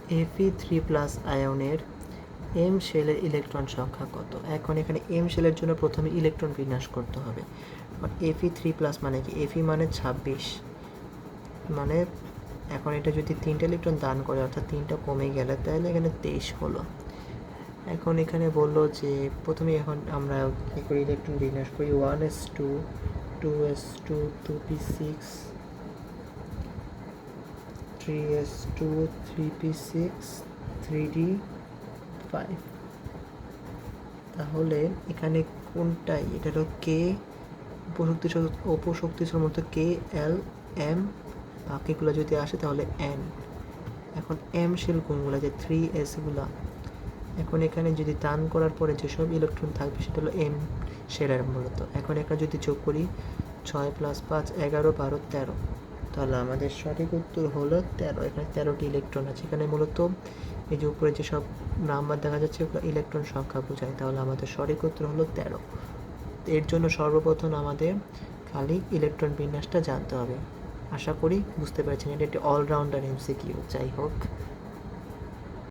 Fe3+ আয়নের M শেলের electron সংখ্যা কত? এখন এখানে এম শেলের জন্য প্রথমে ইলেকট্রন বিন্যাস করতে হবে। Fe3+ মানে কি? Fe মানে 26, মানে এখন এটা যদি 3টা ইলেকট্রন দান করে অর্থাৎ 3টা কমে গেলে তাহলে এখানে 23 হলো। এখন এখানে বললো যে প্রথমে এখন আমরা কী করি, ইলেকট্রন বিন্যাস করি 1s2 2s2 2p6 3s2 3p6 3d5। তাহলে এখানে কোনটাই, এটা হলো কে অপশক্তির মতো কে এল এম, বাকিগুলো যদি আসে তাহলে এন। এখন এম শেল কোনগুলো, যে 3s গুলা, এখন এখানে যদি দান করার পরে যেসব ইলেকট্রন থাকবে সেটা হলো এম শেলের মূলত। এখন এখানে যদি যোগ করি 6 + 5 11 12 13, তাহলে আমাদের সঠিক উত্তর হলো 13। এখানে 13টি ইলেকট্রন আছে। এখানে মূলত এই যে উপরে যেসব নাম্বার দেখা যাচ্ছে ওগুলো ইলেকট্রন সংখ্যা বোঝায়, তাহলে আমাদের সঠিক উত্তর হলো 13। এর জন্য সর্বপ্রথম আমাদের খালি ইলেকট্রন বিন্যাসটা জানতে হবে। আশা করি বুঝতে পেরেছেন, এটা একটি অলরাউন্ডার MCQ। যাই হোক।